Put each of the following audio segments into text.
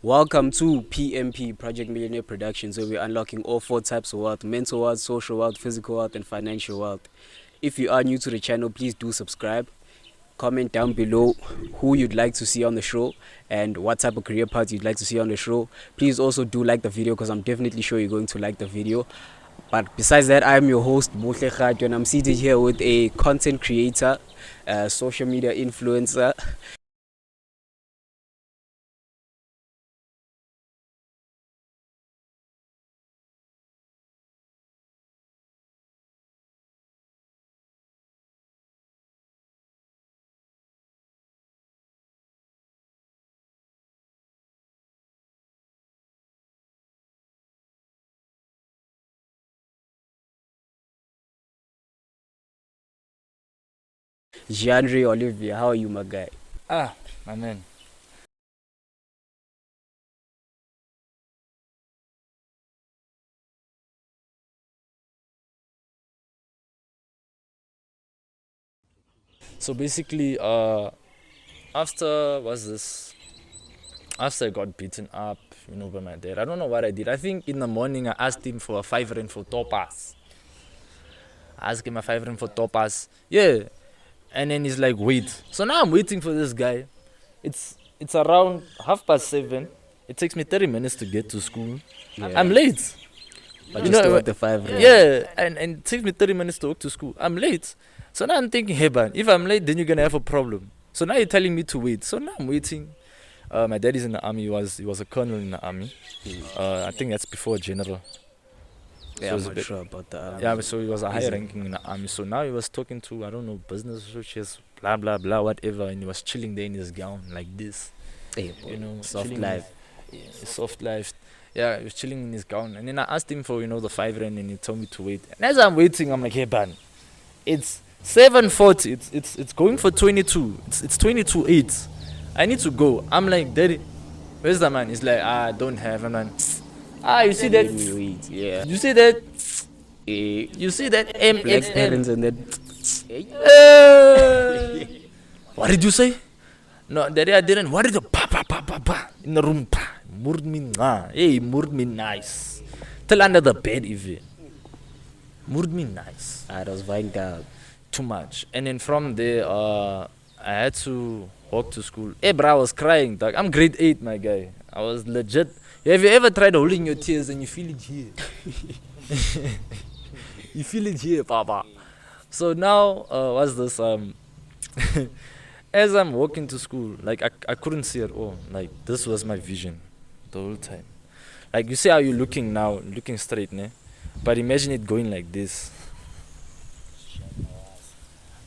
Welcome to PMP Project Millionaire Productions, where we're unlocking all four types of wealth: mental wealth, social wealth, physical wealth, and financial wealth. If you are new to the channel, please do subscribe. Comment down below who you'd like to see on the show and what type of career path you'd like to see on the show. Please also do like the video because I'm definitely sure you're going to like the video. But besides that, I'm your host, Buhle Khatyo, and I'm seated here with a content creator, social media influencer. Jeandre, Olivier, how are you, my guy? My man. So basically, after was this? After I got beaten up, by my dad. I don't know what I did. I think in the morning I asked him for a 5 rand for topas. I asked him a 5 rand for topas. Yeah, and then he's like, wait. So now I'm waiting for this guy. It's around 7:30. It takes me 30 minutes to get to school. Yeah. I'm late. But you still have the 5 rand. Yeah, and it takes me 30 minutes to walk to school. I'm late. So now I'm thinking, hey, man, if I'm late, then you're going to have a problem. So now you're telling me to wait. So now I'm waiting. My dad is in the army. He was a colonel in the army. I think that's before general. Yeah, So I'm it's a not bit- sure about that. Yeah, so he was a higher Easy. ranking in the army. So now he was talking to, I don't know, business associates, blah, blah, blah, whatever. And he was chilling there in his gown like this. Hey, boy, soft chilling life. soft life. Yeah, he was chilling in his gown. And then I asked him for, the 5 rand and he told me to wait. And as I'm waiting, I'm like, hey, man, it's 7:40. It's going for 22. It's 22:08. I need to go. I'm like, Daddy, where's the man? He's like, I don't have. I'm like, you see Let me that? wait. Yeah. You see that? You see that? Black parents and then. What did you say? No, Daddy, I didn't. What did you? Pa in the room. Pa. Murd me, hey, murd me nice. Till under the bed, even. Murd me nice. I was vying down. Too much. And then from there, I had to walk to school. Hey, bro, I was crying, dog. I'm grade 8, my guy. I was legit. Have you ever tried holding your tears and you feel it here? You feel it here, papa. So now, what's this? As I'm walking to school, like I couldn't see at all. Like this was my vision the whole time. Like you see how you're looking now, looking straight, ne? But imagine it going like this.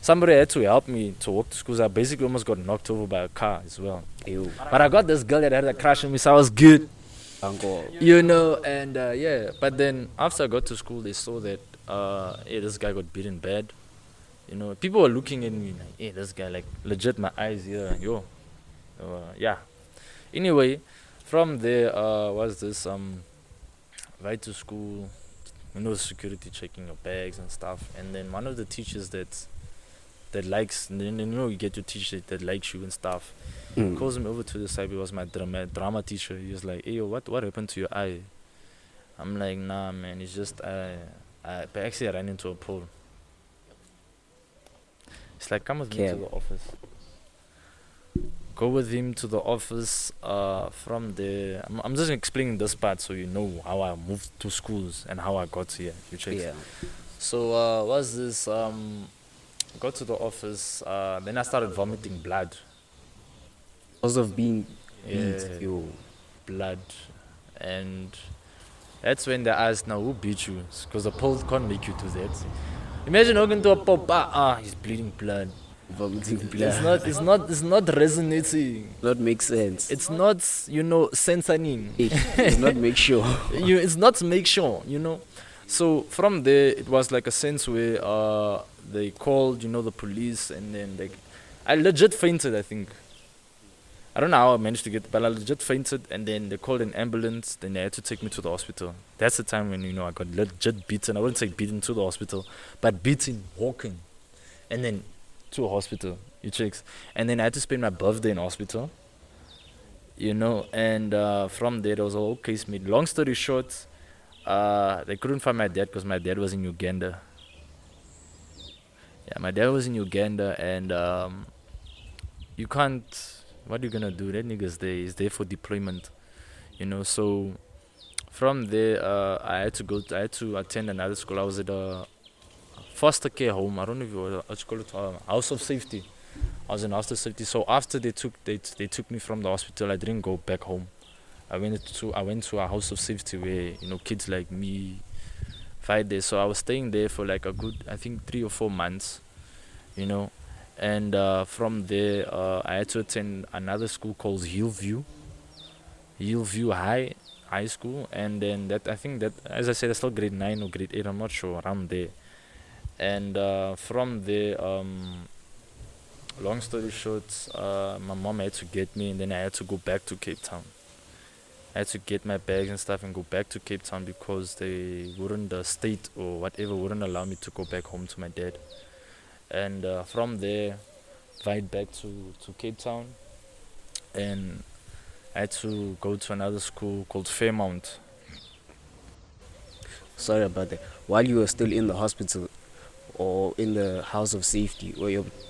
Somebody had to help me to walk to school. So I basically almost got knocked over by a car as well. Ew. But I got this girl that had a crush on me, so I was good. Uncle. And yeah. But then after I got to school, they saw that, hey, this guy got beaten bad. People were looking at me like, hey, this guy, like, legit, my eyes here, yo. Yeah. Anyway, from there, was this, right to school, security checking your bags and stuff. And then one of the teachers that likes, you get your teacher that likes you and stuff. Calls me over to the side. He was my drama teacher. He was like, hey, yo, what happened to your eye? I'm like, nah, man, it's just, but actually I ran into a pole. It's like, come with me to the office. Go with him to the office. From there, I'm just explaining this part so you know how I moved to schools and how I got here. You check. Yeah. So was this? Got to the office. Then I started vomiting blood. Because of being Yeah, beat. Yo. blood, and that's when they asked, now who beat you? Because the pole can't make you do that. Imagine walking to a pop. He's bleeding blood. Vomiting blood. It's not resonating. Not make sense. It's not, censoring. It's not make sure. It's not to make sure, So from there, it was like a sense where they called, the police, and then I legit fainted, I think. I don't know how I managed to get, but I legit fainted, and then they called an ambulance. Then they had to take me to the hospital. That's the time when I got legit beaten. I wouldn't say beaten to the hospital, but beaten walking, and then to a hospital. You checks, and then I had to spend my birthday in hospital. you know. And from there, there was a whole case made. Long story short, they couldn't find my dad because my dad was in Uganda. Yeah, my dad was in Uganda, and you can't. What are you gonna do? That nigga's there. He's there for deployment, you know. So from there, I had to attend another school. I was at a foster care home. I don't know if it was what you call it, house of safety. I was in house of safety. So after they took me from the hospital, I didn't go back home. I went to a house of safety where kids like me fight there. So I was staying there for like a good, I think, 3 or 4 months, you know. And from there, I had to attend another school called Hillview High School. And then that, I think that, as I said, I still grade 9 or grade 8. I'm not sure, around there. And from there, long story short, my mom had to get me, and then I had to go back to Cape Town. I had to get my bags and stuff and go back to Cape Town because they wouldn't, the state or whatever, wouldn't allow me to go back home to my dad. And from there, flight back to Cape Town, and I had to go to another school called Fairmount. Sorry about that. While you were still in the hospital or in the house of safety,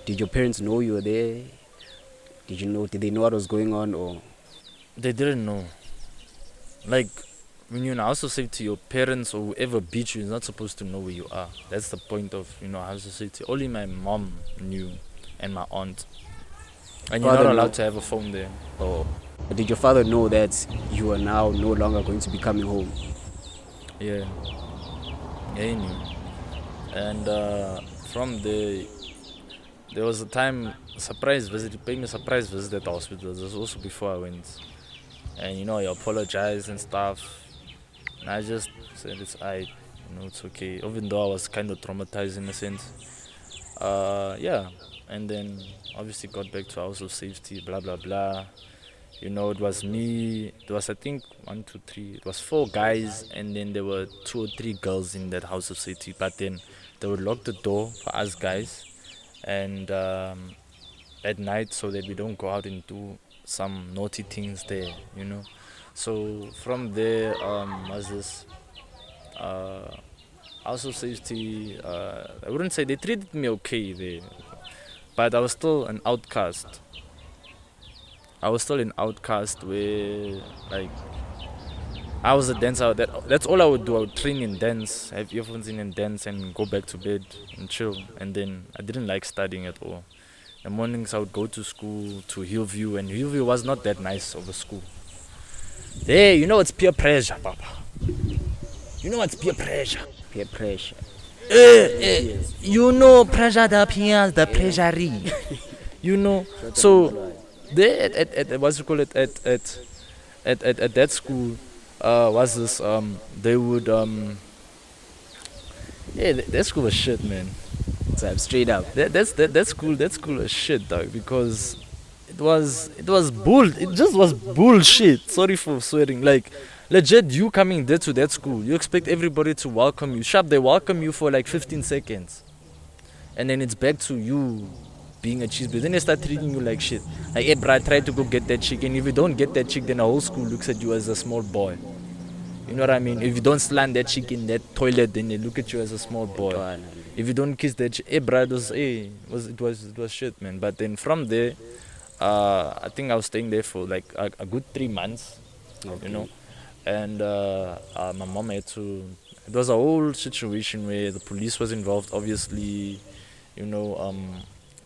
did your parents know you were there? Did they know what was going on, or? They didn't know. Like, when you're in a house of safety, your parents or whoever beat you is not supposed to know where you are. That's the point of, house of safety. Only my mom knew, and my aunt. And you're not allowed to have a phone there. Oh. But did your father know that you are now no longer going to be coming home? Yeah. Yeah, he knew. And from there was a time, surprise visit, he paid me a surprise visit at the hospital. This was also before I went. And I apologized and stuff. And I just said it's it's okay. Even though I was kind of traumatized in a sense. Yeah. And then obviously got back to house of safety, blah blah blah. It was me, it was, I think, 1, 2, 3, it was 4 guys, and then there were 2 or 3 girls in that house of safety. But then they would lock the door for us guys, and at night, so that we don't go out and do some naughty things there. So from there, was this house of safety. I wouldn't say they treated me okay there, but I was still an outcast. Where, like, I was a dancer. That's all I would do. I would train in dance, have earphones in and dance, and go back to bed and chill. And then I didn't like studying at all. In the mornings I would go to school, to Hillview, and Hillview was not that nice of a school. Hey, it's peer pressure, Papa. It's peer pressure. Peer pressure. Yes. Pressure the peers, the pressurey. So there at what's you call it, at that school, was this they would that school was shit, man. So straight up. That school was shit, dog, because it just was bullshit. Sorry for swearing. Like, legit, you coming there to that school, you expect everybody to welcome you. Sharp, they welcome you for like 15 seconds. And then it's back to you being a cheeseburger. Then they start treating you like shit. Like, hey, bro, try to go get that chick. And if you don't get that chick, then the whole school looks at you as a small boy. You know what I mean? If you don't slam that chick in that toilet, then they look at you as a small boy. If you don't kiss that chick, hey, bro, it was shit, man. But then from there, I think I was staying there for like a good 3 months, Okay. And my mom had to. It was a whole situation where the police was involved, obviously.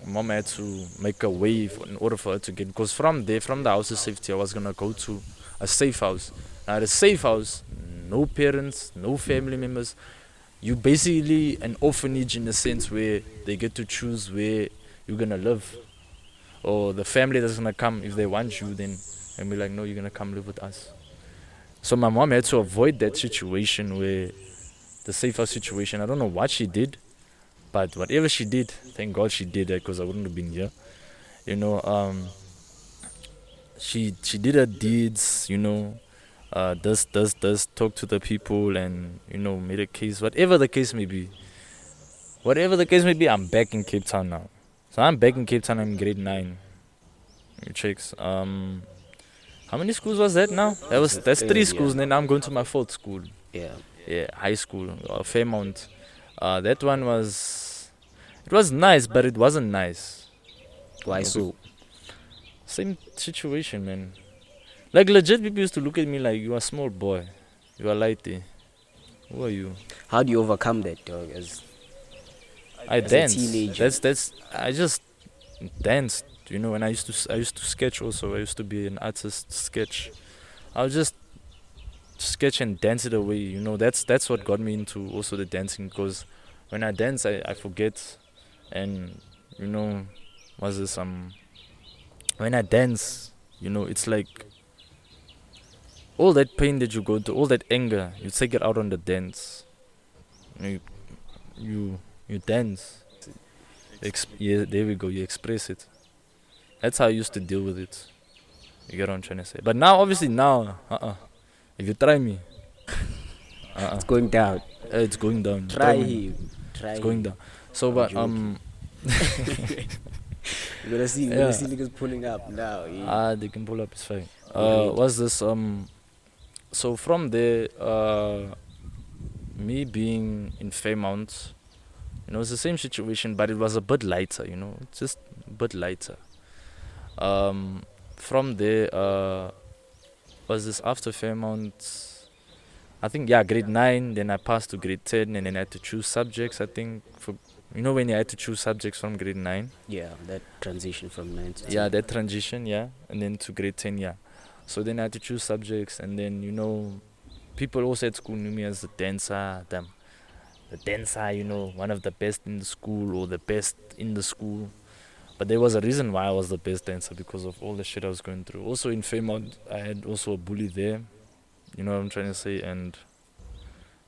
Mom had to make a way in order for her to get. Because from the house of safety, I was gonna go to a safe house. Now, the safe house, no parents, no family members. You basically an orphanage in a sense where they get to choose where you're gonna live, or the family that's gonna come if they want you, then and be like, no, you're gonna come live with us. So my mom had to avoid that situation, where the safe house situation. I don't know what she did, but whatever she did, thank God she did that, because I wouldn't have been here. She did her deeds. Does talk to the people, and made a case. Whatever the case may be, I'm back in Cape Town now. So I'm back in Cape Town. I'm in grade 9. Chicks. How many schools was that now? That's Third, 3 yeah. schools, and then I'm going to my 4th school. Yeah. Yeah, high school, Fairmount. That one it was nice, but it wasn't nice. Why You know, so? Same situation, man. Like legit, people used to look at me like, you are a small boy, you are lighty. Who are you? How do you overcome that, dog? I As a dance. teenager. That's I just danced. You know, and I used to sketch also. I used to be an artist, sketch. I'll just sketch and dance it away. You know, that's what got me into also the dancing, because when I dance, I forget, and you know, was this when I dance, you know, it's like all that pain that you go through, all that anger, you take it out on the dance. You you, you dance. Yeah, there we go. You express it. That's how I used to deal with it. You get what I'm trying to say. But now, obviously, now, if you try me, It's going down. it's going down. Try Me. him. Try It's him. going down. So, I'm but joking. You're gonna see Yeah. niggas pulling up now. Yeah. They can pull up. It's fine. Wait. What's this? So from there, me being in Fairmount, you know, it's the same situation, but it was a bit lighter. You know, just a bit lighter. From there, was this after Fairmount? I think, yeah, grade 9. Then I passed to grade 10, and then I had to choose subjects. I think for when you had to choose subjects from grade 9. Yeah, that transition from 9 to 10. Yeah, that transition, yeah, and then to grade 10, yeah. So then I had to choose subjects, and then people also at school knew me as the dancer, the dancer, one of the best in the school or the best in the school. But there was a reason why I was the best dancer, because of all the shit I was going through. Also in Fairmount, I had also a bully there. You know what I'm trying to say? And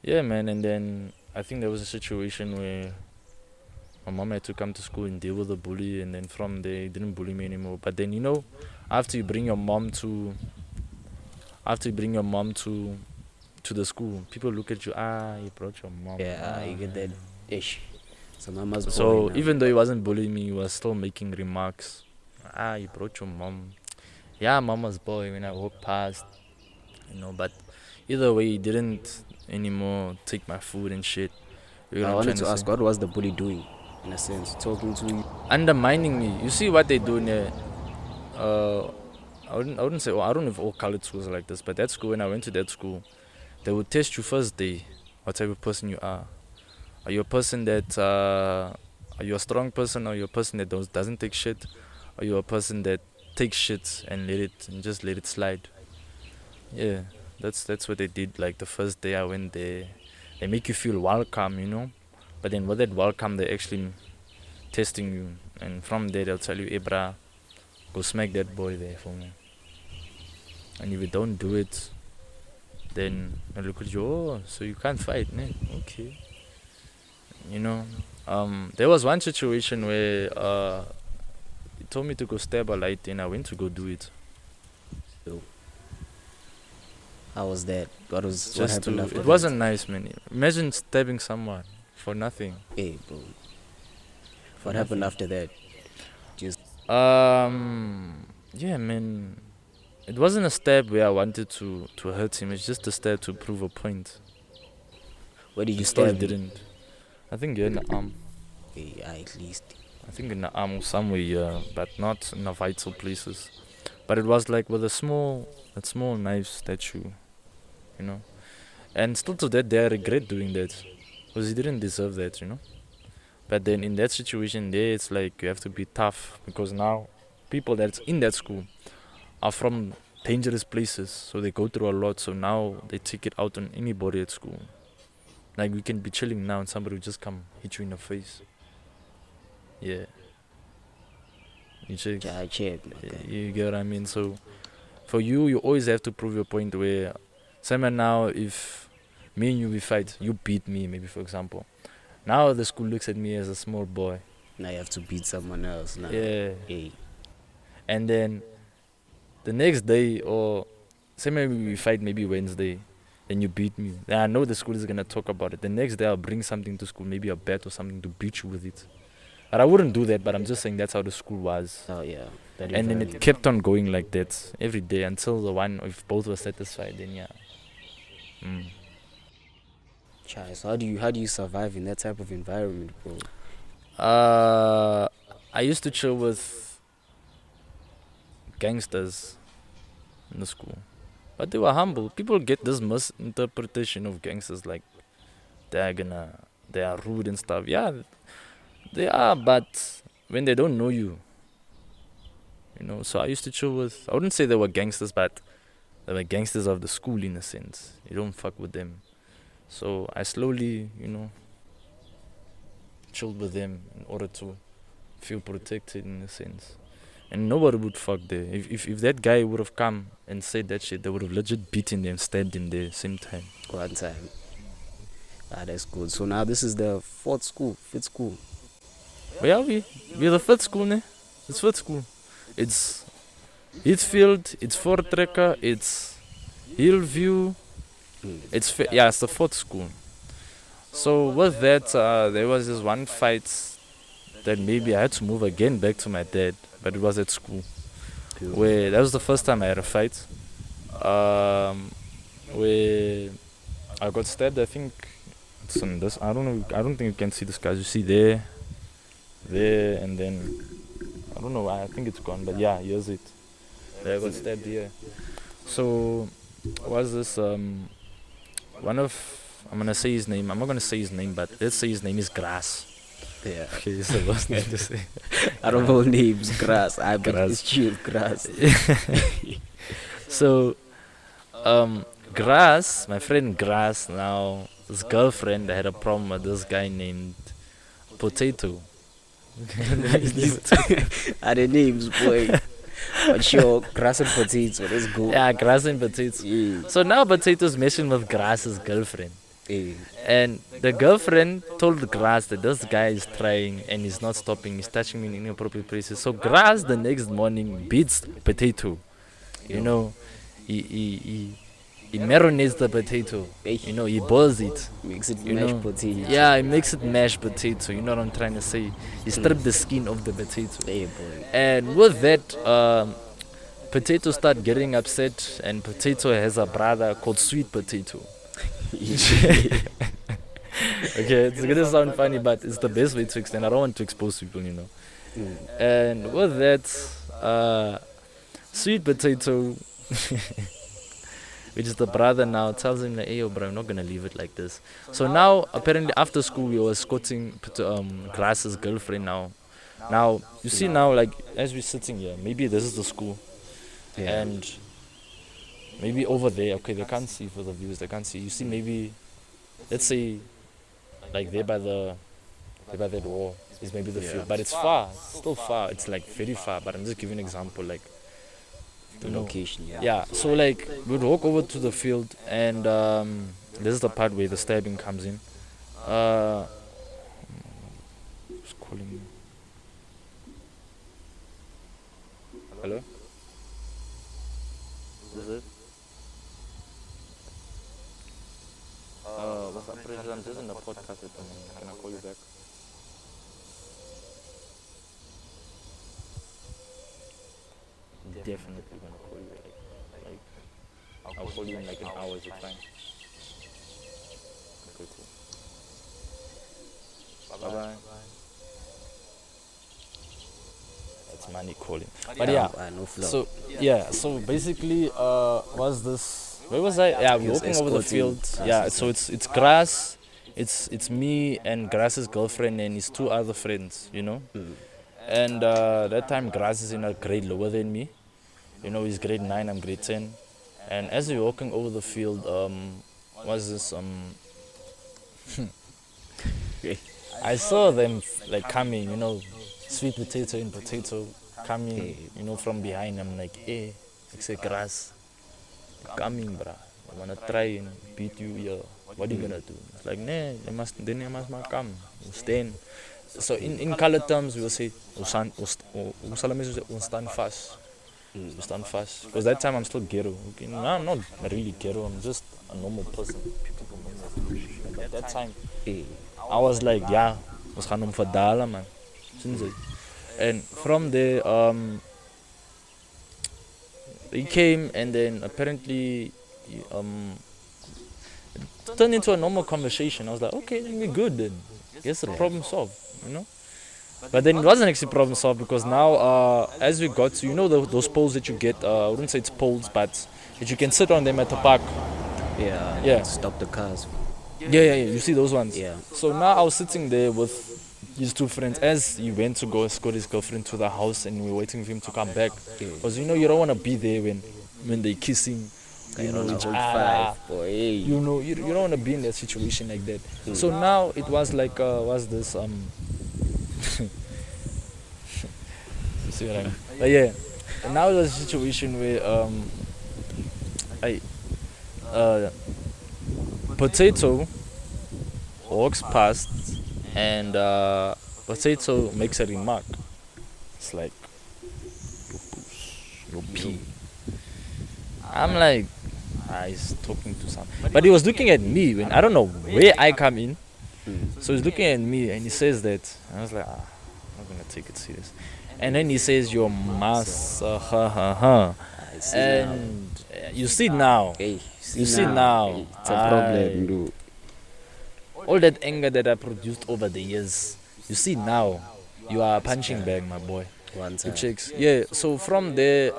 yeah, man. And then I think there was a situation where my mom had to come to school and deal with the bully. And then from there, he didn't bully me anymore. But then, after you bring your mom to the school, people look at you. You brought your mom. Yeah, you get that ish. So mama's boy So now. even though he wasn't bullying me, he was still making remarks. You brought your mom. Yeah, mama's boy when I walked past. But either way, he didn't anymore take my food and shit. You know I what I'm wanted trying to say? ask, what was the bully doing? In a sense, talking to you. Undermining me. You see what they do there? I wouldn't say. I don't know if all colored schools are like this, but that school, when I went to that school, they would test you first day, what type of person you are. Are you a person that are you a strong person, or are you a person that doesn't take shit? Are you a person that takes shit and just let it slide? Yeah, that's what they did. Like the first day I went there, they make you feel welcome. But then with that welcome, they actually testing you, and from there they'll tell you, "Hey, brah, go smack that boy there for me." And if you don't do it, then they'll look at you. Oh, so you can't fight, man? Okay. There was one situation where he told me to go stab a light, and I went to go do it. So, how was that? What Just happened after it that? wasn't nice, man. Imagine stabbing someone for nothing. Hey, bro. For What happened nothing. after that? Just Yeah, man. It wasn't a stab where I wanted to hurt him. It's just a stab to prove a point. where did you He still stab him? didn't. I think in the arm. Hey, at least. I think in the arm somewhere, but not in the vital places. But it was like with a small knives that you know. And still to that day, I regret doing that, because he didn't deserve that. But then in that situation there, it's like you have to be tough, because now people that's in that school are from dangerous places, so they go through a lot. So now they take it out on anybody at school. Like we can be chilling now and somebody will just come hit you in the face. Yeah. You check. I checked. Okay. You get what I mean? So for you always have to prove your point, where someone now, if me and we fight, you beat me, maybe for example. Now the school looks at me as a small boy. Now you have to beat someone else now. Yeah. Hey. And then the next day, or say maybe we fight maybe Wednesday, and you beat me. Then I know the school is gonna talk about it. The next day I'll bring something to school, maybe a bat or something, to beat you with it. But I wouldn't do that, but I'm just saying that's how the school was. Oh yeah. That And then it environment. kept on going like that every day until the one, if both were satisfied, then yeah. Chai, so how do you survive in that type of environment, bro? I used to chill with gangsters in the school, but they were humble. People get this misinterpretation of gangsters like they are rude and stuff. Yeah, they are, but when they don't know you, So I used to chill with. I wouldn't say they were gangsters, but they were gangsters of the school in a sense. You don't fuck with them. So I slowly, chilled with them in order to feel protected in a sense. And nobody would fuck there. If that guy would have come and said that shit, they would have legit beaten them, stabbed him there same time. One time. Ah, that's good. So now this is the fifth school. But yeah, we're the fifth school, ne? It's fifth school. It's Heathfield, it's Fort Trekker, it's Hillview. It's the fourth school. So with that, there was this one fight that maybe I had to move again back to my dad, but it was at school. Where that was the first time I had a fight. Where I got stabbed. I think it's on this. I don't know. I don't think you can see the scars. You see there, and then I don't know. I think it's gone, but yeah, here's it. There I got stabbed here. So was this one of, I'm gonna say his name. I'm not gonna say his name, but let's say his name is Grass. Yeah. Okay, it's the worst name to say. I don't know names. Grass. I bet Grass. it's chill. Grass. So, Grass, my friend Grass, now his girlfriend had a problem with this guy named Potato. Are the names, boy? But sure, grass and potato. Let's go. Yeah, Grass and Potato. Yeah. So now Potato's messing with Grass's girlfriend. Yeah. And the girlfriend told Grass that this guy is trying and he's not stopping. He's touching me in inappropriate places. So Grass the next morning beats Potato. He marinates the potato. He boils it. Makes it You mashed know. potato. Yeah, he makes it mashed potato. You know what I'm trying to say? He stripped the skin of the potato. Hey, boy. And with that, Potato start getting upset, and Potato has a brother called Sweet Potato. Okay, it's gonna sound funny, but it's the best way to explain. I don't want to expose people. And with that, Sweet Potato, which is the brother now, tells him like, hey, yo, bro, I'm not gonna leave it like this. So now, apparently, after school, we were escorting Grass's girlfriend now. Now, you see now, like, as we're sitting here, maybe this is the school. Yeah. And maybe over there, okay, they can't see for the viewers, they can't see. You see maybe, let's say, like there by that wall is maybe the field. But it's far, it's still far. It's like very far, but I'm just giving an example, like, The location, yeah. yeah, so like we'd walk over to the field, and this is the part where the stabbing comes in. Who's calling me? Hello? Is it? What's up, President? I'm just in the podcast at the moment. Can I call you back? Definitely gonna call you. Like I'll call you in like an hour. Is it fine? Okay, cool. Bye bye. That's money calling. But yeah, No flow. so yeah, so basically, was this? Where was I? Yeah, we're walking over the field. Yeah, so it's Grass, it's me and Grass's girlfriend and his two other friends. And that time Grass is in a grade lower than me. He's grade 9, I'm grade 10. And as we're walking over the field, was this I saw them like coming, Sweet Potato and Potato coming, from behind. I'm like, hey, it's a Grass. They're coming, bruh. I wanna try and beat you here. What are you gonna do? It's like, nah, they must come. We'll stand. So in color terms, we will say, we'll stand fast. We stand fast. Because that time I'm still ghetto. Okay? No, I'm not really ghetto. I'm just a normal person. People know me as a But at that time, I was like, yeah, was gaan hom verdalen, man. And from there, he came, and then apparently, it turned into a normal conversation. I was like, okay, then we're good then. Guess the problem solved, you know. But then it wasn't actually problem solved, because now, as we got to, those poles that you get, I wouldn't say it's poles, but that you can sit on them at the park. Yeah. Stop the cars. Yeah. You see those ones? Yeah. So now I was sitting there with his two friends as he went to go escort his girlfriend to the house, and we were waiting for him to come back. Because you don't want to be there when they're kissing. You know, each other. Boy. You don't want to be in that situation like that. So now it was like, what's this? You see what I mean? But yeah. And now it was a situation where Potato walks past, and Potato makes a remark. It's like, your pee. I'm like, he's talking to someone. But he was looking at me when I don't know where I come in. So he's looking at me and he says that. And I was like, I'm not gonna take it serious. And then he says, your mass, And you see now. Hey, You see now. It's a problem, dude. All that anger that I produced over the years, you see now, you are a punching bag, my boy. One The time. chicks. Yeah. So from there,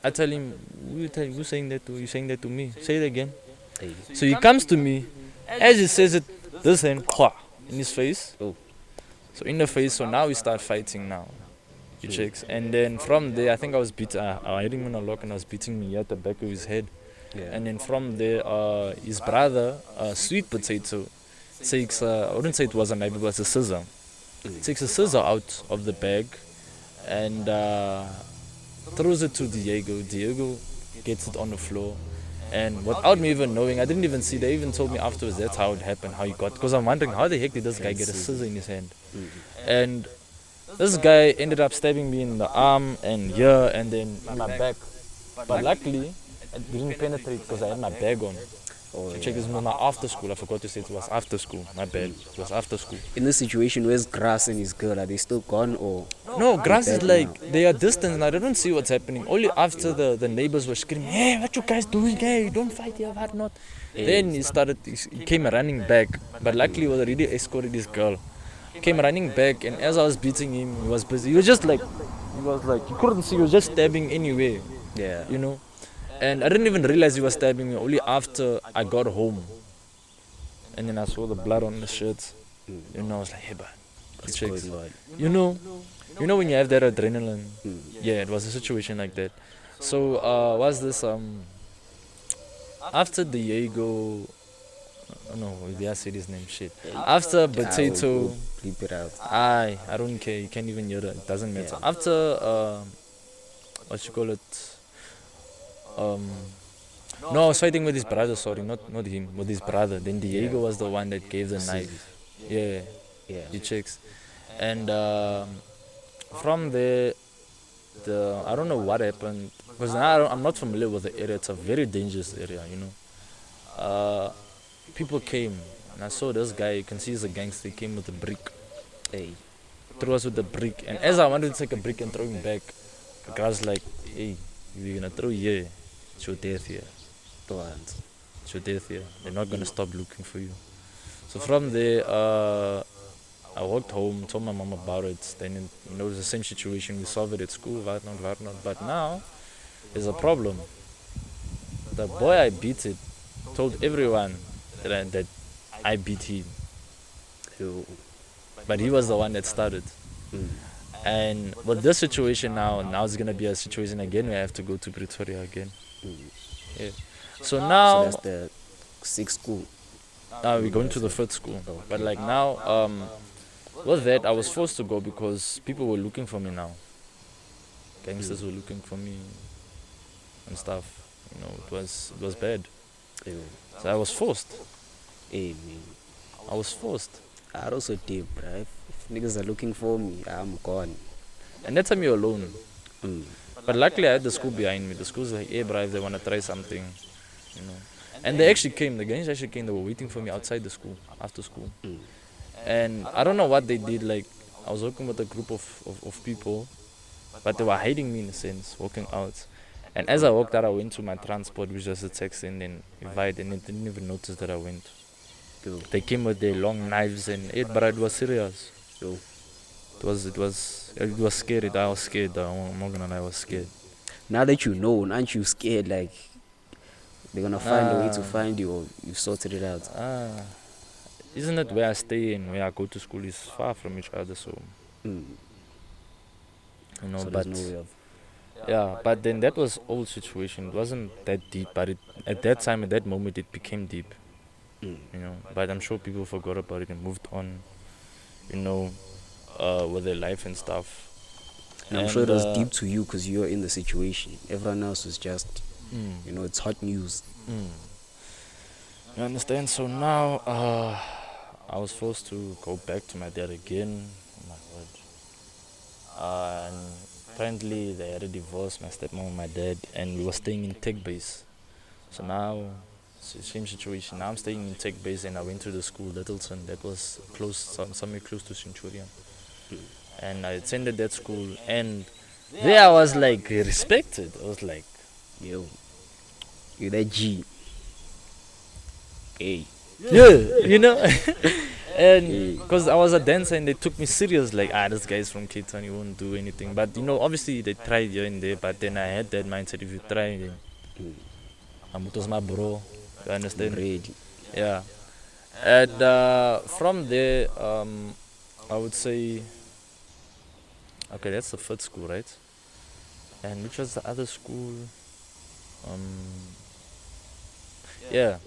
I tell him, you saying that to me? Say it again. Hey. So he comes to me, as he says it, this hand, in his face. Oh. So in the face. So now we start fighting now. You chicks. And then from there, I think I was beating. I hit him on a lock, and I was beating me at the back of his head. Yeah. And then from there, his brother, Sweet Potato, takes, I wouldn't say it was a knife, it was a scissor. Takes a scissor out of the bag and throws it to Diego. Diego gets it on the floor. And without me even knowing, I didn't even see, they even told me afterwards that's how it happened, how he got. Because I'm wondering, how the heck did this guy get a scissor in his hand? And this guy ended up stabbing me in the arm and here and then in my back. But luckily, it didn't penetrate because I had my bag on. Oh, Check this was my after school. I forgot to say it was after school. My bad. It was after school. In this situation, where's Grass and his girl? Are they still gone or? No, Grass is like, they are distant now. They don't see what's happening. Only after the neighbors were screaming, hey, what you guys doing? Hey, don't fight here, what not? Then he came running back. But luckily, he was already escorted his girl. Came running back, and as I was beating him, he was busy. He was like, you couldn't see, he was just stabbing anyway. Yeah. You know? And I didn't even realize he was stabbing me only after I got home. And then I saw the blood on the shirt. You know, I was like, hey, but What's going on? you know when you have that adrenaline. Yeah, it was a situation like that. So was this after Diego, no, did I say his name? Shit. After Potato, Bleep it out. I don't care. You can't even hear it. It doesn't matter. After what you call it? No, I was fighting with his brother. Sorry, not him, with his brother. Then Diego was the one that gave the knife. Yeah, the chicks. And from there, I don't know what happened because now I'm not familiar with the area. It's a very dangerous area, you know. People came and I saw this guy. You can see he's a gangster. He came with a brick. Hey. Threw us with the brick, and as I wanted to take a brick and throw him back, the guy's like, "Hey, you're gonna throw here. It's your death here. It's your death here. They're not gonna stop looking for you." So from there, I walked home, told my mom about it. Then it was the same situation. We solved it at school, whatnot. But now there's a problem. The boy I beat it told everyone that I beat him. But he was the one that started. And with this situation now it's gonna be a situation again where I have to go to Pretoria again. Yeah. So now So that's the sixth school. now we're going to the fifth school. But like now, with that I was forced to go because people were looking for me now. Gangsters were looking for me and stuff. You know, it was bad. So I was forced. Hey, man. I was forced. I also did, bruh. If niggas are looking for me, I'm gone. And that time you're alone. But luckily I had the school behind me. The school's like, hey bro, if they want to try something, you know. And they actually came, the gangs actually came, they were waiting for me outside the school, after school. And I don't know what they did. Like, I was working with a group of people, but they were hiding me in a sense, walking out. And as I walked out, I went to my transport, which was a taxi, and then invite, and they didn't even notice that I went. Yo. They came with their long knives and it, but it was serious. Yo. It was scary. I was scared. I'm not gonna lie, I was scared. Now that you know, aren't you scared? Like they're gonna find a way to Ah. find you, or you sorted it out? Isn't it where I stay and where I go to school is far from each other, so Mm. you know. So But there's no way of. yeah, but then that was old situation. It wasn't that deep, but at that time, at that moment, it became deep. Mm. You know, but I'm sure people forgot about it and moved on. You know, with their life and stuff. And I'm sure it was deep to you because you're in the situation. Everyone else was just, you know, it's hot news. You understand? So now, I was forced to go back to my dad again. Oh my word. And apparently they had a divorce, my stepmom and my dad, and we were staying in Tech Base. So now, same situation. Now I'm staying in Tech Base, and I went to the school Littleton. That was somewhere close to Centurion. And I attended that school, and there I was like respected. I was like, Yo, you're that G. Hey. yeah, you know. And because I was a dancer and they took me serious, like, this guy's from Cape Town, he won't do anything. But you know, obviously they tried here and there, but then I had that mindset, if you try, then it was my bro. You understand? Ready. Yeah. And from there, I would say, okay, that's the first school, right? And which was the other school? Yeah.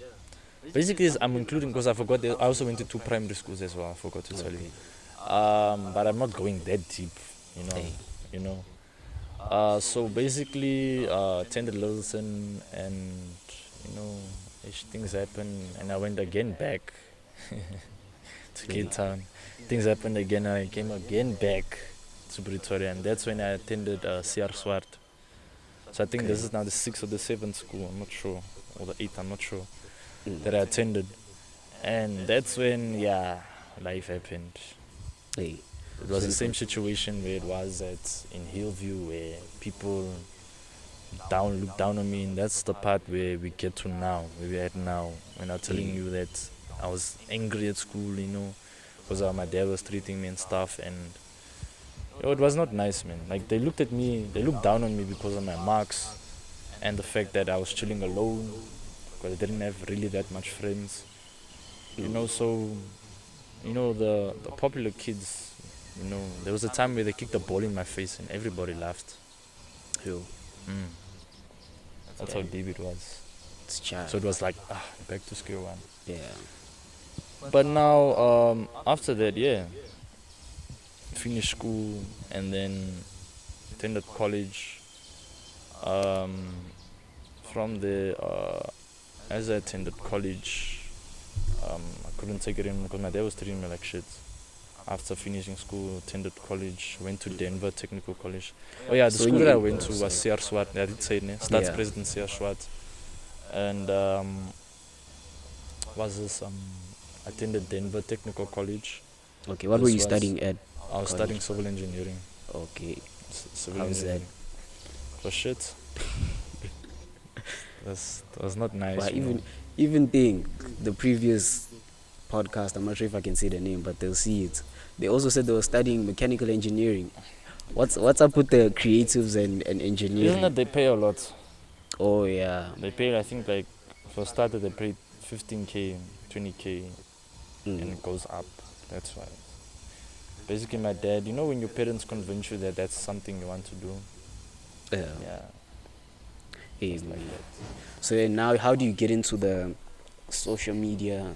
Basically, I'm including because I forgot. I also went to 2 primary schools as well. I forgot to tell you. But I'm not going that deep, you know. Hey. You know. So basically, attended Littleton, and you know, things happened, and I went again back to Cape Town. Things happened again, and I came again back to Pretoria, and that's when I attended CR Swart. So I think this is now the 6th or the 7th school. I'm not sure, or the 8th. I'm not sure. That I attended, and that's when life happened. Hey. It was the same situation where it was in Hillview, where people look down on me, and that's the part where we get to now, where we're at now. When I'm telling you that I was angry at school, you know, because my dad was treating me and stuff, and it was not nice, man. Like they looked down on me because of my marks, and the fact that I was chilling alone. Because I didn't have really that much friends, you know. So, you know, the popular kids, you know, there was a time where they kicked a ball in my face and everybody laughed. Yo. That's how deep it was. It's child. So it was like, back to square one. Yeah. But now, after that, finished school and then attended college. From there, as I attended college, I couldn't take it in because my dad was treating me like shit. After finishing school, attended college, went to Denver Technical College. Oh yeah, the So school you- that I went to was CR Swart. I did say it, ne? Stats Yeah. President CR Swart. And attended Denver Technical College. Okay, what This were you was- studying at? I was College. studying civil engineering. Okay. Civil How's engineering. It was shit. That was not nice. But you know. even think the previous podcast, I'm not sure if I can say the name, but they'll see it. They also said they were studying mechanical engineering. What's up with the creatives and engineering? Isn't it they pay a lot? Oh yeah. They pay, I think, like for starter they paid 15k, 20k, and it goes up. That's why. Basically, my dad, you know, when your parents convince you that that's something you want to do. Yeah. Yeah. Hey, Just like man. that. So then now, how do you get into the social media?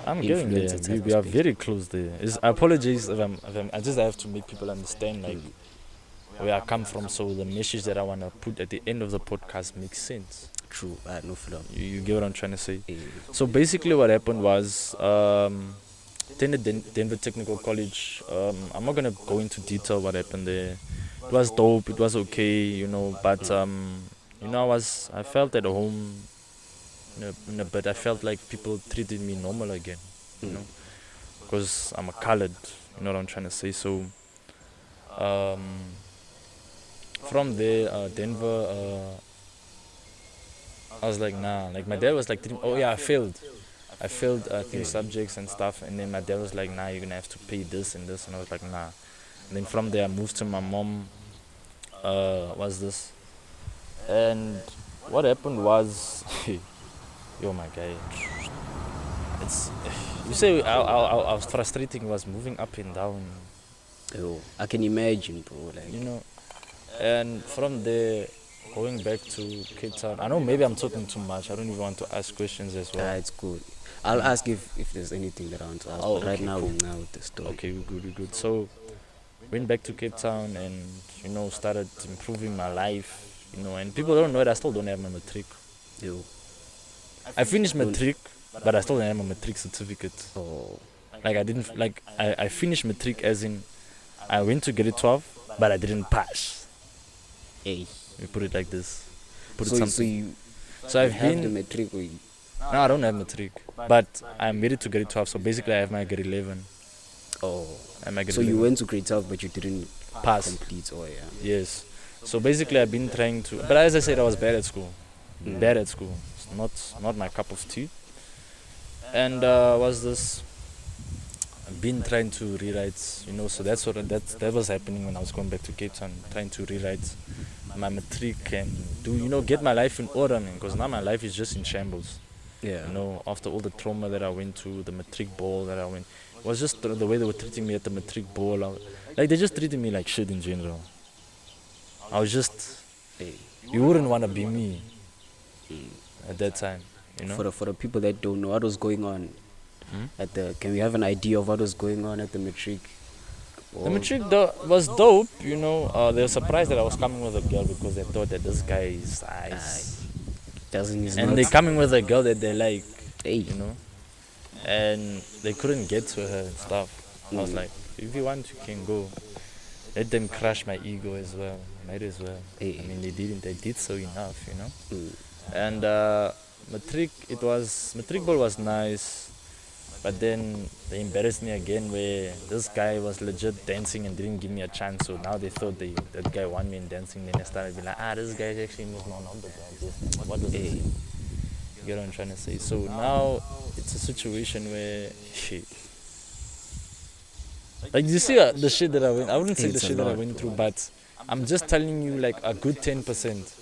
I'm getting there. Influencer type We are aspect. very close there. I apologize if I'm. I just have to make people understand like where I come from, so the message that I want to put at the end of the podcast makes sense. True. No flow. You get what I'm trying to say? Hey. So basically, what happened was attended Denver Technical College. I'm not gonna go into detail what happened there. It was dope. It was okay, you know. But you know, I felt at home in a bit. I felt like people treated me normal again, you know. because I'm a colored. You know what I'm trying to say. So from there, Denver. I was like, nah. Like my dad was like, oh yeah, I failed. I failed 3 subjects and stuff, and then my dad was like, nah, you're gonna have to pay this and this, and I was like, nah. And then from there, I moved to my mom. Was this? And what happened was, yo, my guy. It's you say I was frustrating. Was moving up and down. Yo, I can imagine, bro. Like, You know, and from there, going back to Cape Town. I know maybe I'm talking too much. I don't even want to ask questions as well. it's good. I'll ask if there's anything that I want to ask. Oh, but right okay, now, cool. we're now with the story. Okay, we're good. So went back to Cape Town and started improving my life. And people don't know it. I still don't have my matric. Yo. I finished matric, but I still don't have my matric certificate. Oh. Like I didn't like I finished matric as in I went to grade 12, but I didn't pass. Hey. We put it like this. Put it So something. you So I've have the been. matric or you? No, I don't have matric, but I'm ready to grade 12. So basically, I have my grade 11. Oh. And my grade So you 11. went to grade 12, but you didn't Pass. complete. Oh yeah. Yes. So basically, I've been trying to. But as I said, I was bad at school. Bad at school. It's not my cup of tea. And was this? I've been trying to rewrite. So that was happening when I was going back to Cape Town, trying to rewrite my matric and do get my life in order, because now my life is just in shambles. Yeah. After all the trauma that I went to, the matric ball that I went, it was just the way they were treating me at the matric ball. Like they just treated me like shit in general. I was just, you wouldn't want to be me at that time, For the people that don't know what was going on can we have an idea of what was going on at the matric? The matric was dope, they were surprised that I was coming with a girl because they thought that this guy is nice. And they're coming with a girl that they like, and they couldn't get to her and stuff. I was like, if you want, you can go. Let them crush my ego as well. Might as well. I mean, they didn't. They did so enough, And matric ball was nice. But then they embarrassed me again where this guy was legit dancing and didn't give me a chance. So now they thought that guy won me in dancing. Then they started being like, this guy actually moves more number than this. What does this mean? You get what I'm trying to say? So now it's a situation where, like you see the shit that I went. I wouldn't say the shit that I went through, but I'm just telling you like a good 10%.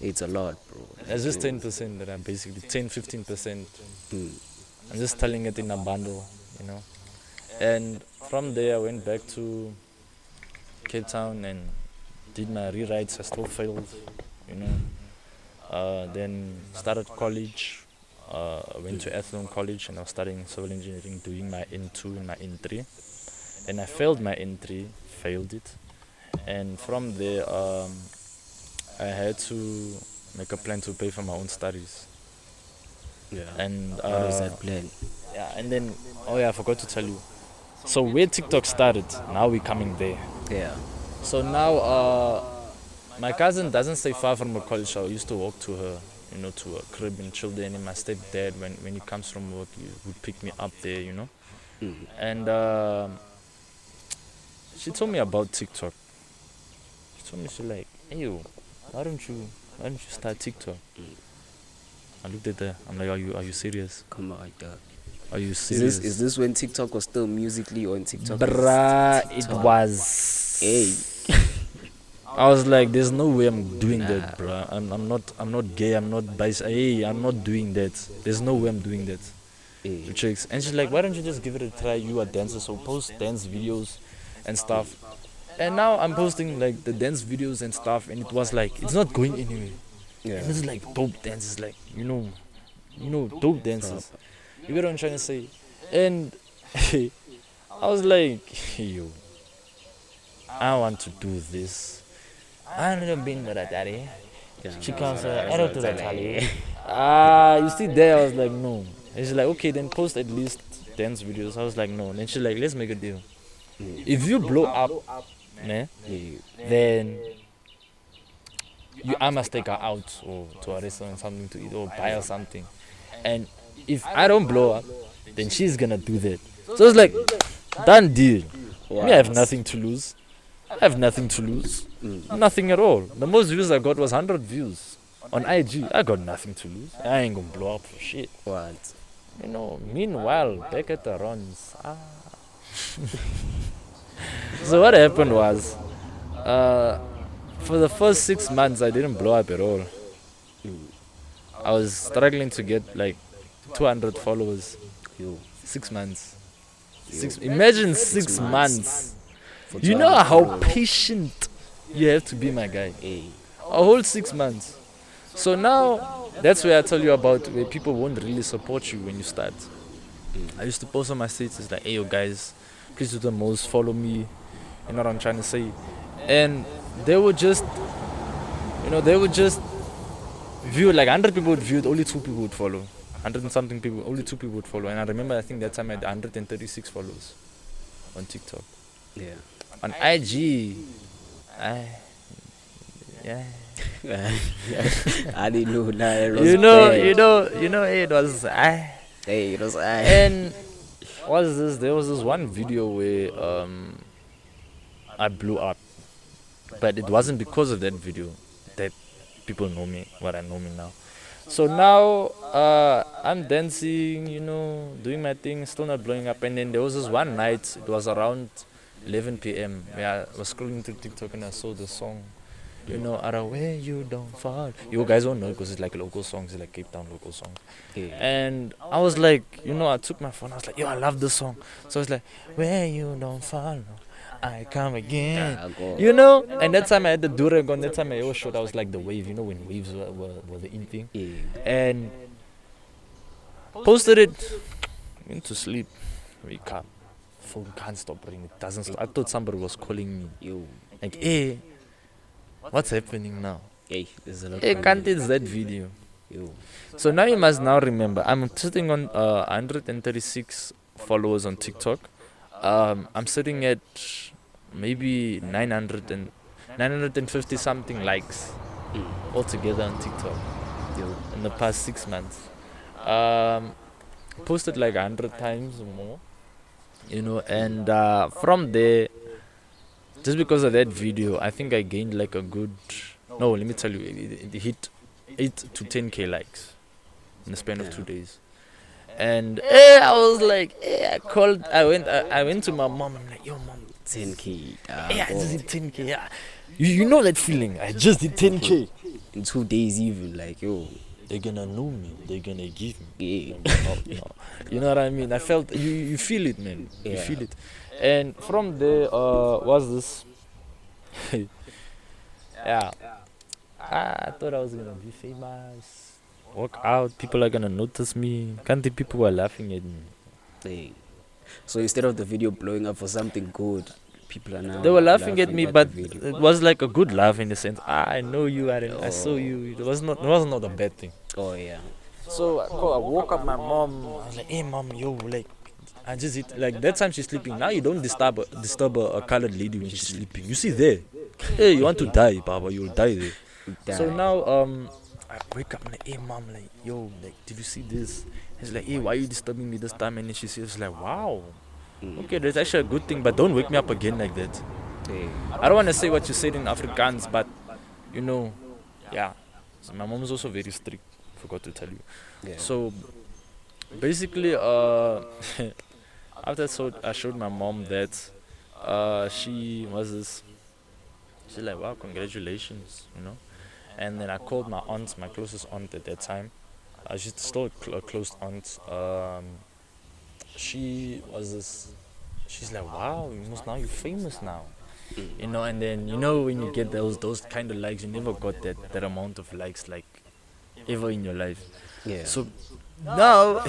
It's a lot, bro. It's just 10% that I'm basically 10-15%. I'm just telling it in a bundle, And from there, I went back to Cape Town and did my rewrites. I still failed, Then started college. I went to Athlone College and I was studying civil engineering, doing my N2 and my N3. And I failed my N3, failed it. And from there, I had to make a plan to pay for my own studies. Yeah. And what was that plan? Yeah, and then I forgot to tell you. So where TikTok started, now we're coming there. Yeah. So now my cousin doesn't stay far from her college. So I used to walk to her, to her crib and chill there. And my stepdad, when he comes from work, he would pick me up there, And she told me about TikTok. She told me, she's like, hey, why don't you start TikTok? I looked at her. I'm like, are you serious? Come on, dog. Are you serious? Is this when TikTok was still Musically on TikTok? Bruh, it was. Hey. I was like, there's no way I'm doing that, bruh. I'm not gay. I'm not bisexual. Hey, I'm not doing that. There's no way I'm doing that. Hey. To chicks. And she's like, why don't you just give it a try? You are dancer, so post dance videos and stuff. And now I'm posting like the dance videos and stuff, and it was like, it's not going anywhere. Yeah. And it's like dope dances, like dope dances. You get what I'm trying to say? And I was like, yo, I want to do this. I never been with a daddy. She comes to the Charlie. You see there, I was like, no. And she's like, okay, then post at least dance videos. I was like, no. And then she's like, let's make a deal. If you blow up, then I must take her out or to a restaurant, something to eat or buy her something. And if I don't blow up, then she's gonna do that. So it's like, done deal. Me, I have Wow. nothing to lose. I have nothing to lose. Nothing at all. The most views I got was 100 views on IG. I got nothing to lose. I ain't gonna blow up for shit. What? You know, meanwhile, back at the runs. So what happened was, for the first 6 months, I didn't blow up at all. I was struggling to get like 200 followers. Yo. 6 months. Yo. Imagine 6 months. For You know 200 how followers. patient you have to be, my guy. Hey. A whole 6 months. So now, that's where I tell you about where people won't really support you when you start. I used to post on my status like, hey, yo guys, please do the most, follow me. You know what I'm trying to say? And they would just, view, like 100 people would view it, only 2 people would follow. 100 and something people, only 2 people would follow. And I remember, I think that time I had 136 followers on TikTok. Yeah. On IG, I didn't know that. It was it was, Hey, it was and what's this? There was this one video where I blew up, but it wasn't because of that video that people know me, what I know me now. So now I'm dancing, doing my thing, still not blowing up. And then there was this one night, it was around 11 p.m. where I was scrolling through TikTok and I saw the song. Out of where you don't fall. You guys won't know because it's like a local song. It's like Cape Town local song. Yeah. And I was like, I took my phone. I was like, yo, I love this song. So it's like, where you don't fall, I come again. Go. And that time I had the Duragon. That time I always showed I was like the wave. When waves were the in thing. Yeah. And posted it. Went to sleep. Wake up. Phone can't stop ringing. It doesn't stop. I thought somebody was calling me. Yo. Like, hey, what's happening now? Hey, there's a lot. Hey, can't it's that video. Yo. So now you must now remember, I'm sitting on 136 followers on TikTok. I'm sitting at maybe 950 something likes altogether on TikTok Yo. in the past 6 months. Posted like 100 times or more, and from there, just because of that video, I think I gained like a good, no, let me tell you, it hit 8 to 10k likes in the span of 2 days. And I was like, I went to my mom. I'm like, yo, mom, 10K. I just did 10k. Yeah. You know that feeling? I just did 10k. In 2 days, even like, yo. They're gonna know me. They're gonna give me. Yeah. No. You know what I mean? I felt you feel it, man. You Yeah. feel it. And from there, was this? Yeah. I thought I was gonna be famous. Walk out, people are gonna notice me. Can't the people were laughing at me? Hey. So instead of the video blowing up for something good, people are now. They were laughing at me, but the video. it was like a good laugh in the sense. I know you. I saw you. It was not a bad thing. Oh yeah. So I woke up my mom. I was like, hey mom, yo, like, I just eat. Like that time she's sleeping. Now you don't disturb a colored lady when she's sleeping. You see there. Hey, you want to die, Baba? You'll die there. So now I wake up and like, hey mom, like, yo, like, did you see this? He's like, hey, why are you disturbing me this time? And then she says like, wow, okay, that's actually a good thing, but don't wake me up again like that. Hey. I don't want to say what you said in Afrikaans, but yeah. So my mom is also very strict. Forgot to tell you. Yeah. So basically, after I showed my mom that she was this. She's like, wow, congratulations, And then I called my aunt, my closest aunt at that time. She's still a close aunt. She was this. She's like, wow, you're famous now. And then when you get those kind of likes, you never got that amount of likes like ever in your life. Yeah. So now,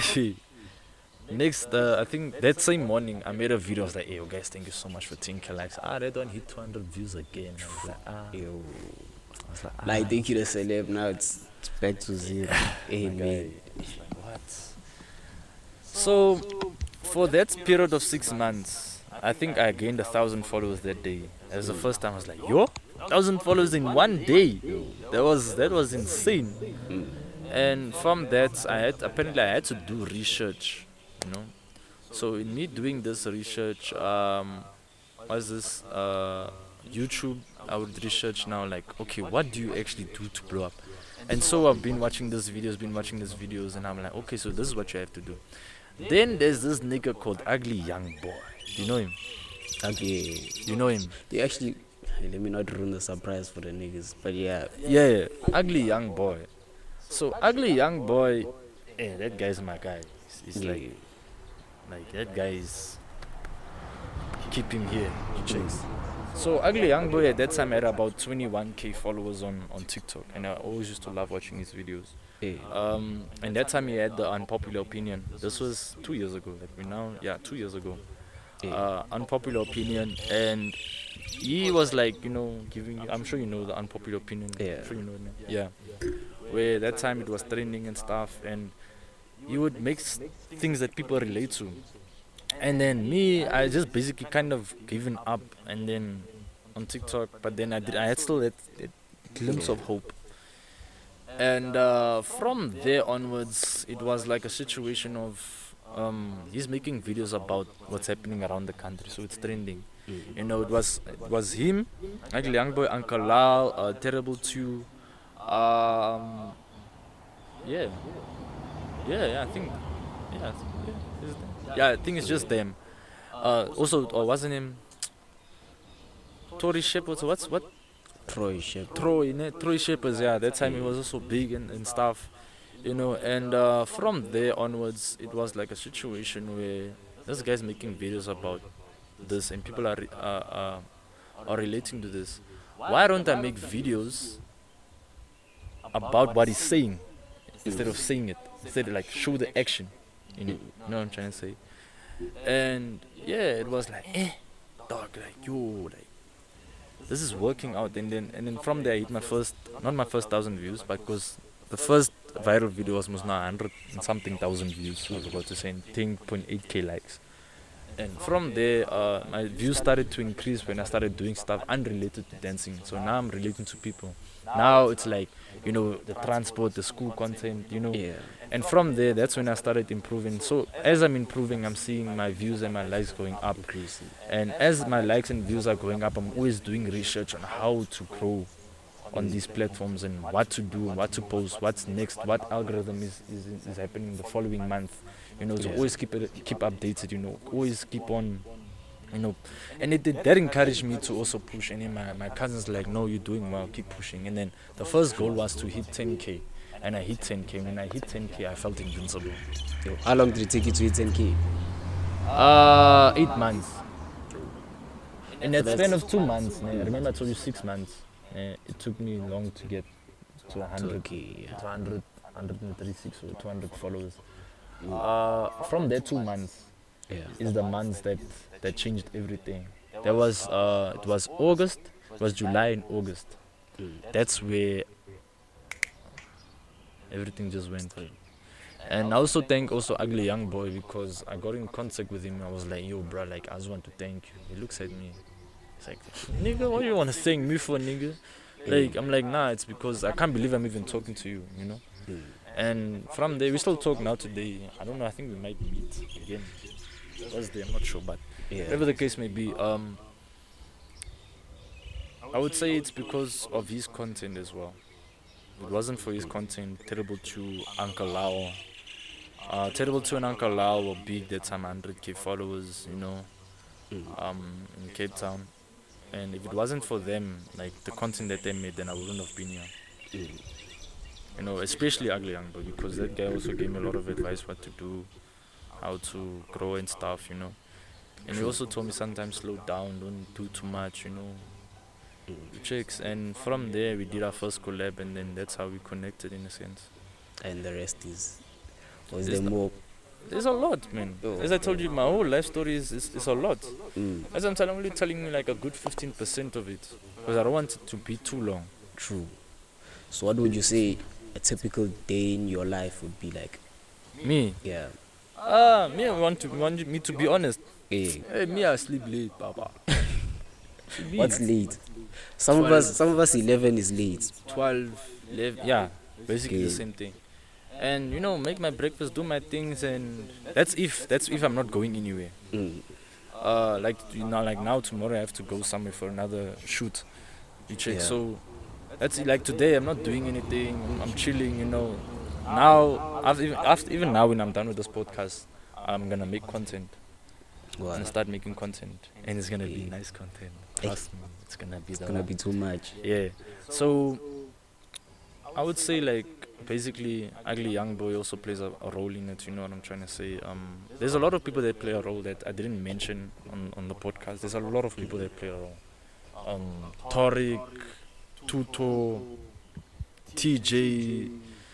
next, I think that same morning, I made a video. I was like, hey, yo, guys, thank you so much for 10k likes. That one hit 200 views again. I was like, Yo. I was like, Like, think you're a celeb now, it's back to zero. Hey, man. I was like, what? So, for that period of 6 months, I think I gained 1,000 followers that day. That was the first time I was like, yo, 1,000 followers in one day. That was insane. And from that, I had to do research you know. So in me doing this research, was this YouTube? I would research now, like, okay, what do you actually do to blow up? And so I've been watching these videos, and I'm like, okay, so this is what you have to do. Then there's this nigga called Ugly Young Boy. Do you know him? Okay. You know him? They actually, let me not ruin the surprise for the niggas, but yeah. Yeah, Ugly Young Boy. So Ugly Young Boy, that guy's my guy. He's Yeah. like that guy is keep him here. Checks. So Ugly Young Boy at that time had about 21k followers on TikTok, and I always used to love watching his videos. Yeah. And that time he had the unpopular opinion. This was 2 years ago. Like we now, 2 years ago. Yeah. Unpopular opinion, and he was like, giving. I'm sure you know the unpopular opinion. Yeah. I'm sure you know it. Yeah. Where that time it was trending and stuff, and he would make things that people relate to. And then me, I just basically kind of given up, and then on TikTok, but then I had still that glimpse of hope. And from there onwards, it was like a situation of he's making videos about what's happening around the country, so it's trending. It was him, Ugly Young Boy, Uncle Lau, Terrible 2. Yeah, I think, I think it's just them. Also, wasn't him Tory Shepard? What? Troy Shep. Troy Shepard. Yeah, that time he was also big and stuff, And from there onwards, it was like a situation where this guy's making videos about this, and people are relating to this. Why don't I make videos about what he's saying instead of saying it? Instead of like show the action, you know what I'm trying to say? And yeah, it was like, dog, like, yo, like, this is working out. And then from there I hit not my first 1,000 views, but because the first viral video was now 100 and something thousand views, I was about to say, 10.8k likes. And from there, my views started to increase when I started doing stuff unrelated to dancing. So now I'm relating to people. Now it's like, the transport, the school content, Yeah. And from there, that's when I started improving. So as I'm improving, I'm seeing my views and my likes going up. Increasing. And as my likes and views are going up, I'm always doing research on how to grow on these platforms and what to do, what to post, what's next, what algorithm is happening the following month. So always keep updated, always keep on, and that encouraged me to also push. And then my cousins like, no, you're doing well, keep pushing. And then the first goal was to hit 10k, and I hit 10k. When I hit 10k, I felt invincible. How long did it take you to hit 10k? 8 months. In that span of 2 months, I remember I told you 6 months. It took me long to get to 100, 200, 136 or 200 followers. From there 2 months is the months that changed everything. There was it was August, it was July and August. That's where everything just went through. And I also thank Ugly Young Boy, because I got in contact with him. I was like, yo, bro, like, I just want to thank you. He looks at me. He's like, nigga, what do you want to thank me for, nigga? Like, I'm like, nah, it's because I can't believe I'm even talking to you, And from there, we still talk now today. I don't know, I think we might meet again. Thursday, I'm not sure, but whatever the case may be, I would say it's because of his content as well. If it wasn't for his content, Terrible 2, Uncle Lau. Terrible 2 and Uncle Lau were big that time, 100k followers, in Cape Town. And if it wasn't for them, like the content that they made, then I wouldn't have been here. Especially Ugly Young Boy, because that guy also gave me a lot of advice what to do, how to grow and stuff, And he also told me sometimes slow down, don't do too much, Checks. And from there we did our first collab, and then that's how we connected in a sense. And the rest was there more? There's a lot, man. As I told you, my whole life story is a lot. As I'm only telling you like a good 15% of it, because I don't want it to be too long. True. So what would you say a typical day in your life would be like? Me? Yeah. Me, I want me to be honest. Hey, me, I sleep late, Papa. What's late? Some of us 11 is late. 12, 11, yeah, basically the same thing. and make my breakfast, do my things, and that's if I'm not going anywhere. Mm. Like now tomorrow I have to go somewhere for another shoot. You check. Yeah. So that's like today I'm not doing anything. I'm chilling. Now even now when I'm done with this podcast, I'm gonna make content. I'm Wow. gonna start making content, and it's gonna be Yeah. nice content. Trust me, it's gonna be It's the gonna one. be too much. Yeah. So I would say like basically Ugly Young Boy also plays a role in it. You know what I'm trying to say? There's a lot of people that play a role that I didn't mention on the podcast. There's a lot of people that play a role. Torik, Tuto, TJ,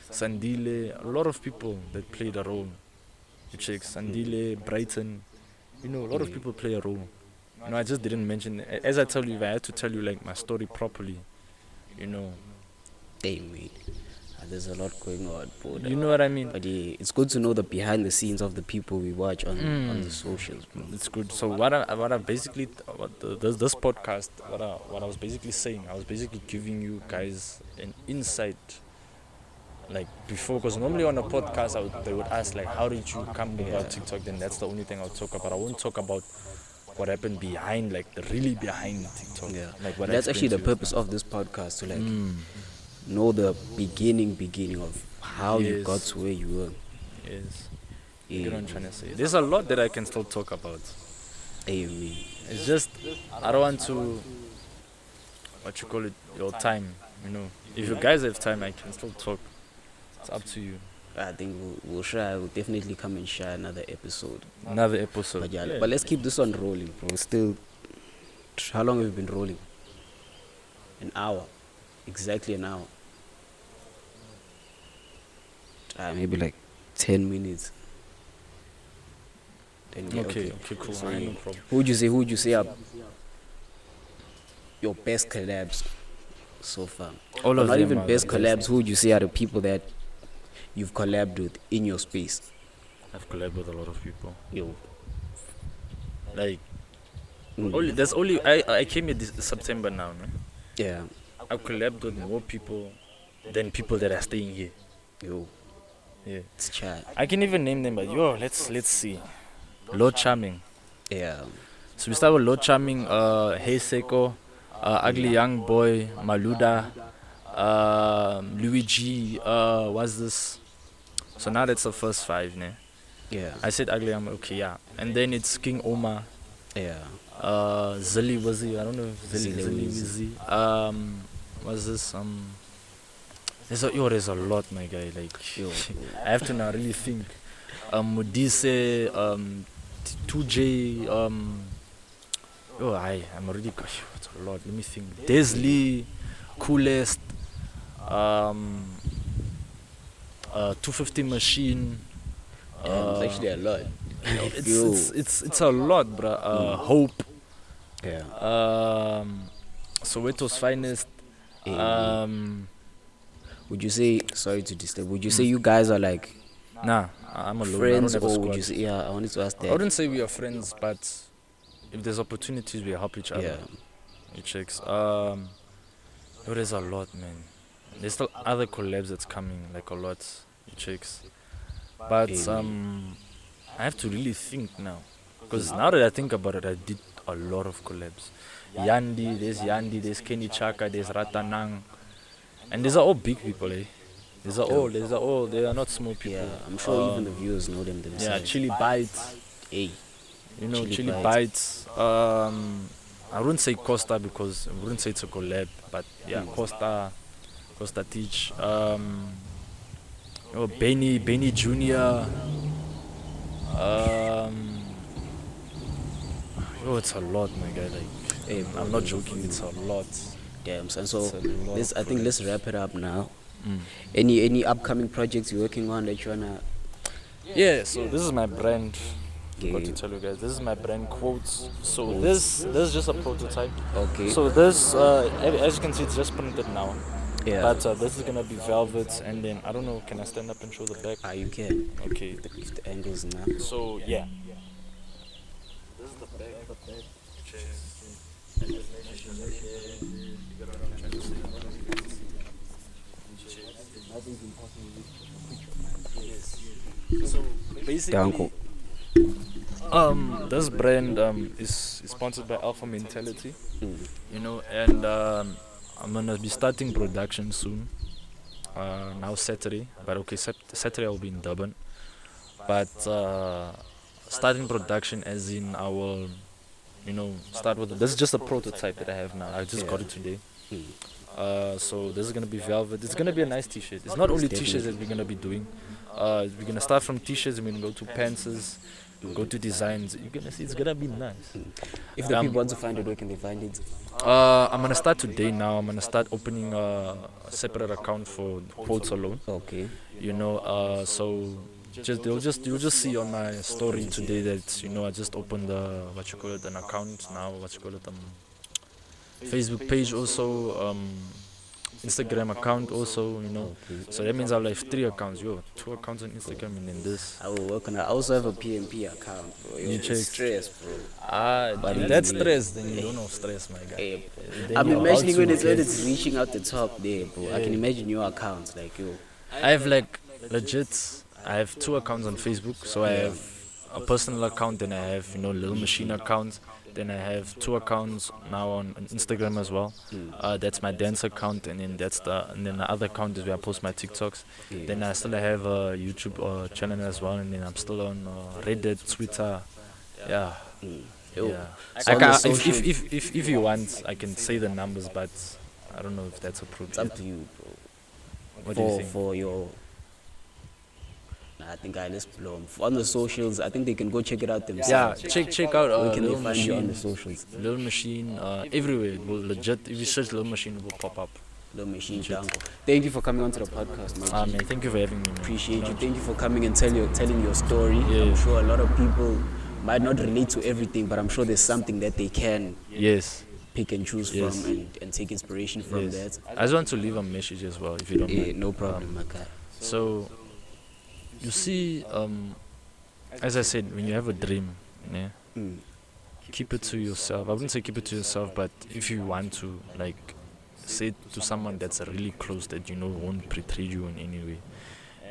Sandile, a lot of people that played a role. You check Sandile, Brighton, a lot of people play a role. I just didn't mention. As I tell you, if I had to tell you like my story properly, Hey, mate. There's a lot going on, bro. you know what I mean. But yeah, it's good to know the behind the scenes of the people we watch on the socials, bro. It's good. So what I basically this podcast, what I was basically saying, I was basically giving you guys an insight. Like before, because normally on a podcast they would ask like, how did you come about TikTok? Then that's the only thing I'll talk about. I won't talk about what happened behind, like the really behind TikTok. Yeah. Like what I That's actually the explained purpose of this podcast, to like to you. know the beginning of how you Yes. got to where you were. Yes. You Yeah. know what I'm trying to say. There's a lot that I can still talk about. Hey, man. It's just I don't want to your time. If you guys have time, I can still talk. It's up to you. I think we'll definitely come and share another episode. Another episode. But yeah, but let's keep this one rolling, bro. Still, how long have you been rolling? An hour. Exactly an hour. Maybe like 10 minutes. Then yeah, Okay, cool. So, No problem. Who would you say are your best collabs so far? All Or of not them even are best the collabs. Who would you say are the people that you've collabed with in your space? I've collabed with a lot of people. Yo. Like Mm. I came here this September now, man. Yeah. I've collabed with more people than people that are staying here. Yo. Yeah. It's chat. I can even name them, but let's see. Lord Charming. Yeah. So we start with Lord Charming, Hey Seko, Ugly Young Boy, Maluda, Luigi, what's this? So now that's the first 5, ne? Yeah. I said Ugly Young Boy, okay, yeah. And then it's King Oma, Yeah. Zilly Wizzy, I don't know if Zilly Zilly Wizzy. What's this? There's a lot, my guy. Like, Yo. I have to now really think. Modise, 2J, I'm already, gosh, it's a lot. Let me think. Desley, Coolest, 250 Machine. Damn, it's actually a lot. It's a lot, bruh. Hope. Yeah. Soweto's Finest. Would you say, sorry to disturb, would you say you guys are like Nah, I'm alone. friends, I don't have a or would squad. you say, yeah, I wanted to ask I that. wouldn't say we are friends, but if there's opportunities, we help each other. Yeah. It checks. There's a lot, man. There's still other collabs that's coming, like a lot. It checks. But I have to really think now, because now that I think about it, I did a lot of collabs. Yandi, there's Kenny Chaka, there's Ratanang, and these are all big people, eh? These are all. They are not small people. Yeah, I'm sure even the viewers know them Yeah, themselves. Chili Bites. Hey. Chili Bites. I wouldn't say Costa because I wouldn't say it's a collab, but yeah, Costa Teach. Benny Junior. It's a lot, my guy. Like, Hey, bro, I'm not joking. It's a lot. Damn, son. So It's a lot of let's wrap it up now. Mm. Any upcoming projects you're working on that you wanna? Yeah. So this is my brand. Yeah. Got to tell you guys, this is my brand Quotes. So this is just a prototype. Okay. So this, as you can see, it's just printed now. yeah. But this is gonna be velvet, and then I don't know. Can I stand up and show the back? You can. Okay. If the angles now. So yeah. This is the back. Basically, this brand is sponsored by Alpha Mentality, you know, and I'm gonna be starting production soon. Now Saturday, but okay, Saturday I'll be in Durban. But starting production as in I will, you know, start with. This is just a prototype that I have now. I just got it today. So this is gonna be velvet. It's gonna be a nice T-shirt. It's not only T-shirts that we're gonna be doing. We're gonna start from T-shirts. We're gonna go to pantses, go to designs. You're gonna see it's gonna be nice. If the people want to find it, where can they find it? I'm gonna start today. Now I'm gonna start opening a separate account for quotes alone. Okay. You know, so you'll just see on my story today that, you know, I just opened an account now, Facebook page also, Instagram account also, you know. So that means I'll have 3 accounts. 2 accounts on Instagram and then this. I will work on it. I also have a PMP account, bro. You check. Stress, bro. But if that's stress, then you don't know stress, my guy. Hey, Then I'm you're imagining about when to it's reaching out the top there, bro. I can imagine your accounts, like, yo. I have like legit. I have 2 accounts on Facebook. So I have a personal account, then I have, you know, Lil Machine account. Then I have 2 accounts now on Instagram as well. That's my dance account, and then the other account is where I post my TikToks. Then I still have a YouTube channel as well, and then I'm still on Reddit, Twitter. Yeah. Yeah. So If you want, I can say the numbers, but I don't know if that's appropriate. It's up to you, bro. What do you think? For your, I think let's blow 'em. On the socials, I think they can go check it out Yeah, themselves. check out Where can they Lil find you on the Machine. socials? Lil Machine, everywhere. It will legit. If you search Lil Machine, it will pop up. Lil Machine Jeandre. Thank you for coming onto the podcast, man. Man, thank you for having me, man. Appreciate you. Thank you for coming and telling your story. Yeah. I'm sure a lot of people might not relate to everything, but I'm sure there's something that they can Yes. pick and choose Yes. from and take inspiration from Yes. that. I just want to leave a message as well, if you don't Yeah, mind. no problem, my guy. So, you see, as I said, when you have a dream, yeah, keep it to yourself. I wouldn't say keep it to yourself, but if you want to, like, say it to someone that's really close that you know won't betray you in any way.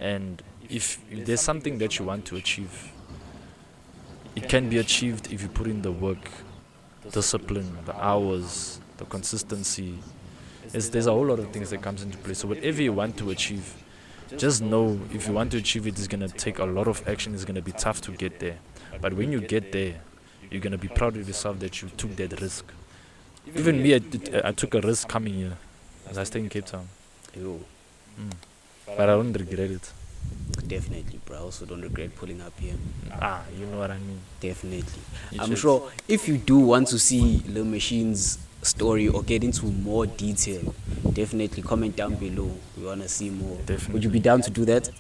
And if there's something that you want to achieve, it can be achieved if you put in the work, discipline, the hours, the consistency. There's a whole lot of things that comes into play. So whatever you want to achieve, just know if you want to achieve it, it's going to take a lot of action. It's going to be tough to get there. But when you get there, you're going to be proud of yourself that you took that risk. Even me, I took a risk coming here as I stay in Cape Town. Yo, But I don't regret it. definitely, bro. I also don't regret pulling up here. You know what I mean. Definitely. You I'm check. sure if you do want to see Lil Machine's story or get into more detail, definitely comment down below. We want to see more. Definitely. Would you be down to do that?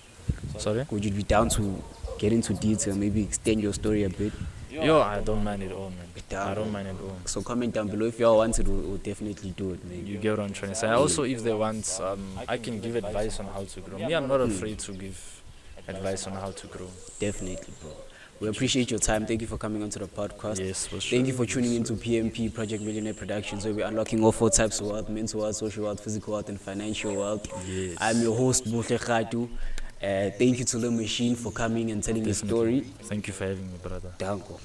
Sorry? Would you be down to get into detail, maybe extend your story a bit? Yo, I don't mind at all, man. Damn. I don't mind at all. So comment down below if y'all want it. We'll definitely do it, man. You get what I'm trying to say. Also, if they want, I can give advice on how to grow. Me, I'm not afraid to give advice on how to grow. Definitely, bro. We appreciate your time. Thank you for coming onto the podcast. Yes, for sure. Thank you for tuning into PMP, Project Millionaire Productions, where we're unlocking all 4 types of wealth: mental wealth, social wealth, physical wealth, and financial wealth. Yes. I'm your host, Buhle Khatu. Thank you to Lil Machine for coming and telling your story. Thank you for having me, brother. Danko.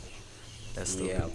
That's the Yeah.